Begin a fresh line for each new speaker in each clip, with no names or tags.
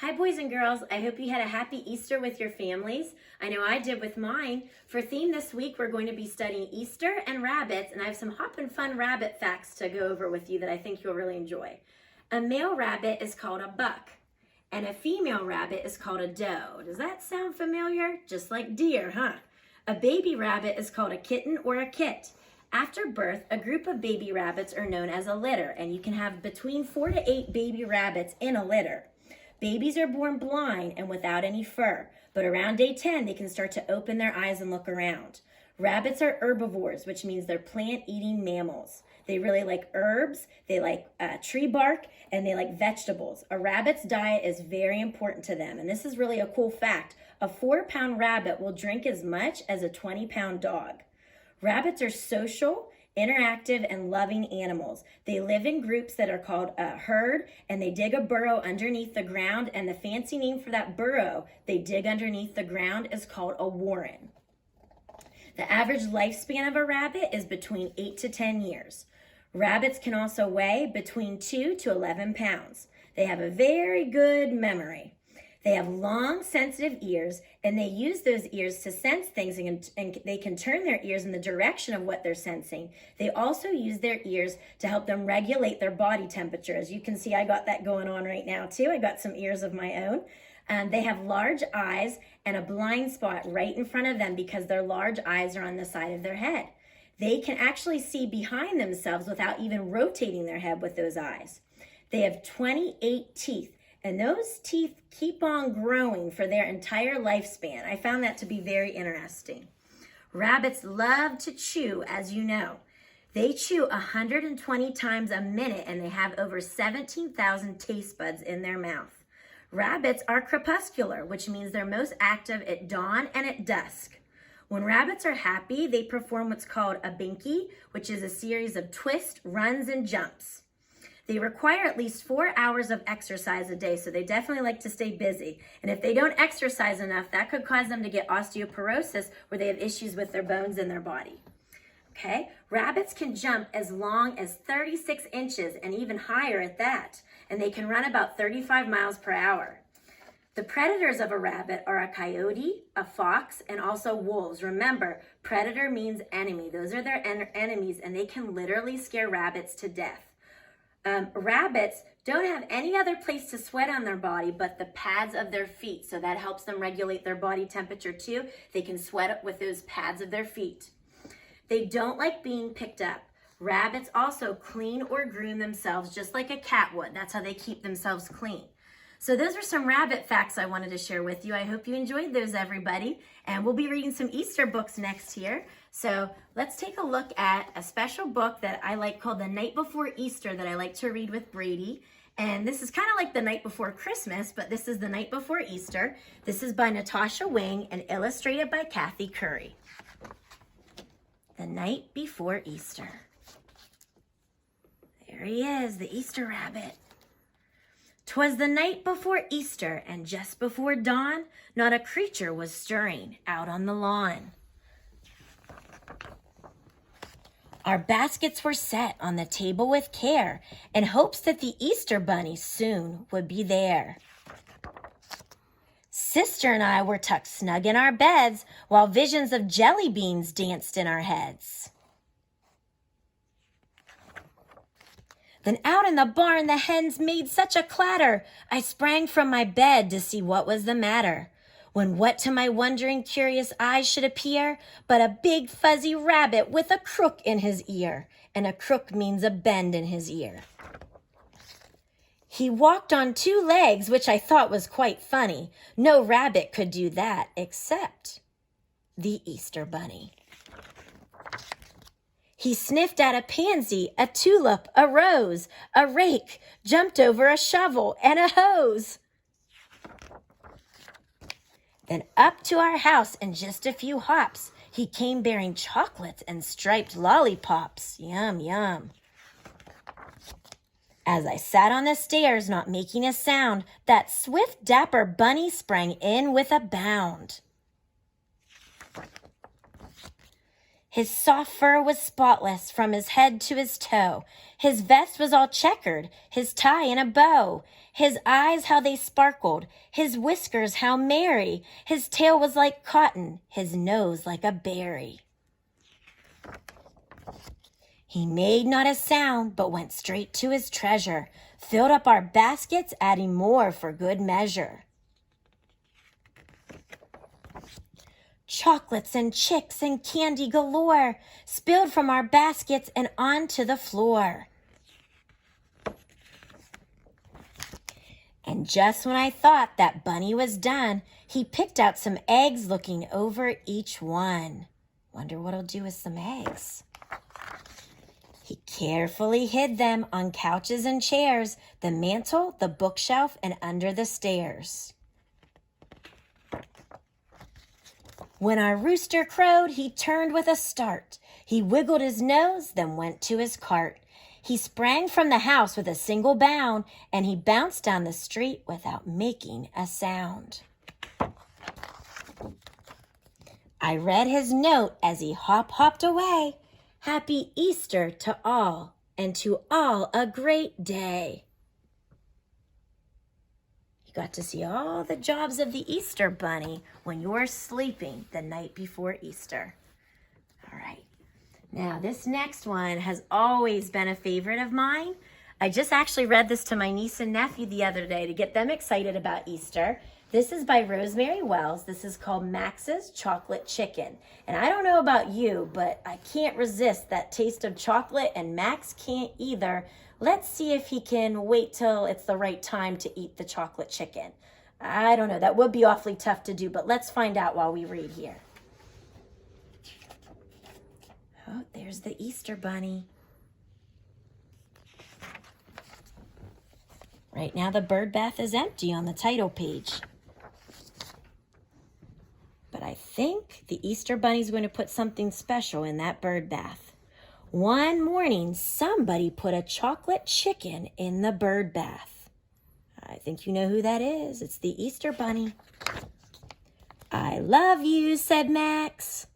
Hi, boys and girls. I hope you had a happy Easter with your families. I know I did with mine. For theme this week, we're going to be studying Easter and rabbits, and I have some hoppin' fun rabbit facts to go over with you that I think you'll really enjoy. A male rabbit is called a buck, and a female rabbit is called a doe. Does that sound familiar? Just like deer, huh? A baby rabbit is called a kitten or a kit. After birth, a group of baby rabbits are known as a litter, and you can have between 4 to 8 baby rabbits in a litter. Babies are born blind and without any fur, but around day 10, they can start to open their eyes and look around. Rabbits are herbivores, which means they're plant-eating mammals. They really like herbs, they like tree bark, and they like vegetables. A rabbit's diet is very important to them, and this is really a cool fact. A 4-pound rabbit will drink as much as a 20-pound dog. Rabbits are social, interactive, and loving animals. They live in groups that are called a herd, and they dig a burrow underneath the ground, and the fancy name for that burrow they dig underneath the ground is called a warren. The average lifespan of a rabbit is between 8 to 10 years. Rabbits can also weigh between 2 to 11 pounds. They have a very good memory. They have long, sensitive ears, and they use those ears to sense things, and they can turn their ears in the direction of what they're sensing. They also use their ears to help them regulate their body temperature. As you can see, I got that going on right now, too. I got some ears of my own. They have large eyes and a blind spot right in front of them because their large eyes are on the side of their head. They can actually see behind themselves without even rotating their head with those eyes. They have 28 teeth. And those teeth keep on growing for their entire lifespan. I found that to be very interesting. Rabbits love to chew, as you know. They chew 120 times a minute, and they have over 17,000 taste buds in their mouth. Rabbits are crepuscular, which means they're most active at dawn and at dusk. When rabbits are happy, they perform what's called a binky, which is a series of twists, runs, and jumps. They require at least 4 hours of exercise a day, so they definitely like to stay busy. And if they don't exercise enough, that could cause them to get osteoporosis, where they have issues with their bones in their body. Okay? Rabbits can jump as long as 36 inches and even higher at that, and they can run about 35 miles per hour. The predators of a rabbit are a coyote, a fox, and also wolves. Remember, predator means enemy. Those are their enemies, and they can literally scare rabbits to death. Rabbits don't have any other place to sweat on their body but the pads of their feet, so that helps them regulate their body temperature too. They can sweat with those pads of their feet. They don't like being picked up. Rabbits also clean or groom themselves just like a cat would. That's how they keep themselves clean. So those are some rabbit facts I wanted to share with you. I hope you enjoyed those, everybody. And we'll be reading some Easter books next here. So let's take a look at a special book that I like called The Night Before Easter that I like to read with Brady. And this is kind of like The Night Before Christmas, but this is The Night Before Easter. This is by Natasha Wing and illustrated by Kathy Curry. The Night Before Easter. There he is, the Easter rabbit. 'Twas the night before Easter, and just before dawn, not a creature was stirring out on the lawn. Our baskets were set on the table with care, in hopes that the Easter bunny soon would be there. Sister and I were tucked snug in our beds, while visions of jelly beans danced in our heads. Then out in the barn the hens made such a clatter, I sprang from my bed to see what was the matter. When what to my wondering, curious eyes should appear but a big fuzzy rabbit with a crook in his ear, and a crook means a bend in his ear. He walked on 2 legs, which I thought was quite funny. No rabbit could do that except the Easter bunny. He sniffed at a pansy, a tulip, a rose, a rake, jumped over a shovel and a hose. Then up to our in just a few hops, he came bearing chocolates and striped lollipops. Yum, yum. As I sat on the stairs, not making a sound, that swift, dapper bunny sprang in with a bound. His soft fur was spotless from his head to his toe. His vest was all checkered, his tie in a bow. His eyes, how they sparkled, his whiskers, how merry. His tail was like cotton, his nose like a berry. He made not a sound, but went straight to his treasure, filled up our baskets, adding more for good measure. Chocolates and chicks and candy galore spilled from our baskets and onto the floor. And just when I thought that Bunny was done, he picked out some eggs, looking over each one. Wonder what he'll do with some eggs. He carefully hid them on couches and chairs, the mantel, the bookshelf, and under the stairs. When our rooster crowed, he turned with a start. He wiggled his nose, then went to his cart. He sprang from the house with a single bound, and he bounced down the street without making a sound. I read his note as he hopped away. Happy Easter to all, and to all a great day. Got to see all the jobs of the Easter Bunny when you're sleeping the night before Easter. All right. Now, this next one has always been a favorite of mine. I just actually read this to my niece and nephew the other day to get them excited about Easter. This is by Rosemary Wells. This is called Max's Chocolate Chicken. And I don't know about you, but I can't resist that taste of chocolate, and Max can't either. Let's see if he can wait till it's the right time to eat the chocolate chicken. I don't know. That would be awfully tough to do, but let's find out while we read here. Oh, there's the Easter Bunny. Right now the bird bath is empty on the title page. But I think the Easter Bunny's going to put something special in that bird bath. One morning, somebody put a chocolate chicken in the bird bath. I think you know who that is. It's the Easter Bunny. I love you, said Max.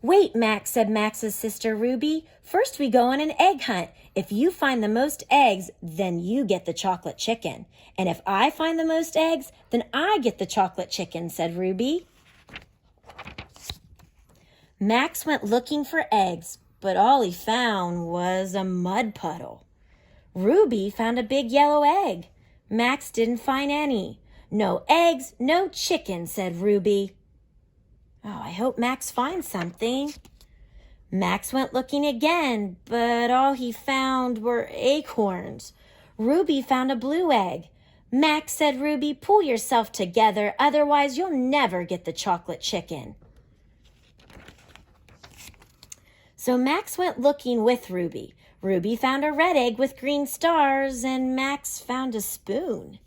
Wait, Max, said Max's sister Ruby. First we go on an egg hunt. If you find the most eggs, then you get the chocolate chicken. And if I find the most eggs, then I get the chocolate chicken, said Ruby. Max went looking for eggs, but all he found was a mud puddle. Ruby found a big yellow egg. Max didn't find any. No eggs, no chicken, said Ruby. Oh, I hope Max finds something. Max went looking again, but all he found were acorns. Ruby found a blue egg. Max said, Ruby, pull yourself together, otherwise you'll never get the chocolate chicken. So Max went looking with Ruby. Ruby found a red egg with green stars, and Max found a spoon.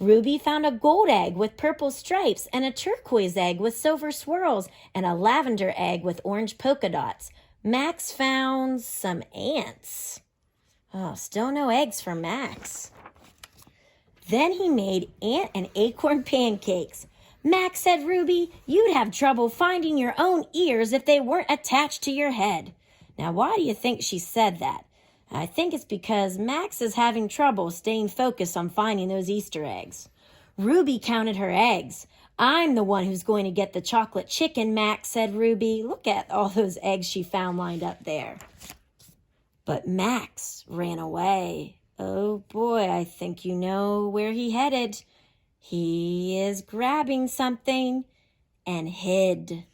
Ruby found a gold egg with purple stripes, and a turquoise egg with silver swirls, and a lavender egg with orange polka dots. Max found some ants. Oh, still no eggs for Max. Then he made ant and acorn pancakes. Max said, Ruby, you'd have trouble finding your own ears if they weren't attached to your head. Now, why do you think she said that? I think it's because Max is having trouble staying focused on finding those Easter eggs. Ruby counted her eggs. I'm the one who's going to get the chocolate chicken, Max said Ruby. Look at all those eggs she found lined up there. But Max ran away. Oh boy, I think you know where he headed. He is grabbing something and hid.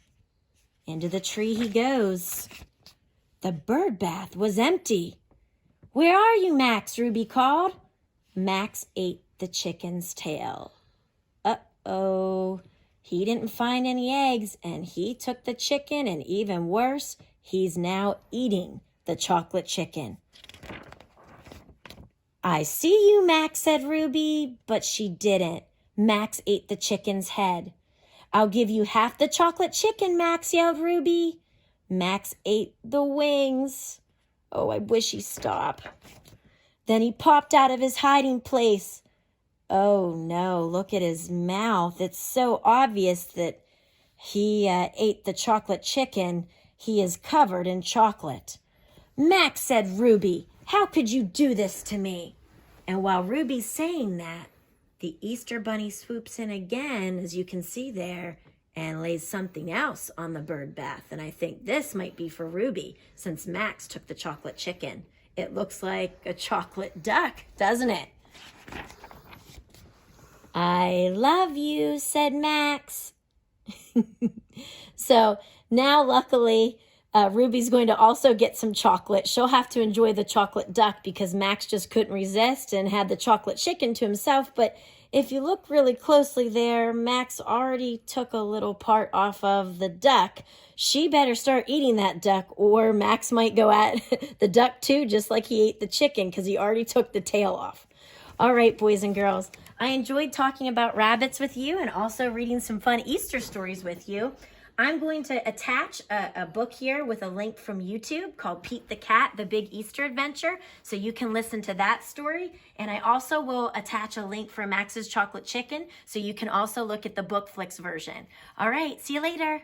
Into the tree he goes. The bird bath was empty. Where are you, Max? Ruby called. Max ate the chicken's tail. Uh-oh. He didn't find any eggs, and he took the chicken, and even worse, he's now eating the chocolate chicken. I see you, Max, said Ruby, but she didn't. Max ate the chicken's head. I'll give you half the chocolate chicken, Max, yelled Ruby. Max ate the wings. Oh, I wish he'd stop. Then he popped out of his hiding place. Oh no, look at his mouth. It's so obvious that he ate the chocolate chicken, he is covered in chocolate. Max, said Ruby, how could you do this to me? And while Ruby's saying that, the Easter Bunny swoops in again, as you can see there, and lays something else on the bird bath. And I think this might be for Ruby, since Max took the chocolate chicken. It looks like a chocolate duck, doesn't it? I love you, said Max. So now, luckily, Ruby's going to also get some chocolate. She'll have to enjoy the chocolate duck because Max just couldn't resist and had the chocolate chicken to himself. But if you look really closely there, Max already took a little part off of the duck. She better start eating that duck, or Max might go at the duck too, just like he ate the chicken, because he already took the tail off. All right, boys and girls, I enjoyed talking about rabbits with you and also reading some fun Easter stories with you. I'm going to attach a book here with a link from YouTube called Pete the Cat, The Big Easter Adventure, so you can listen to that story. And I also will attach a link for Max's Chocolate Chicken, so you can also look at the Bookflix version. All right, see you later.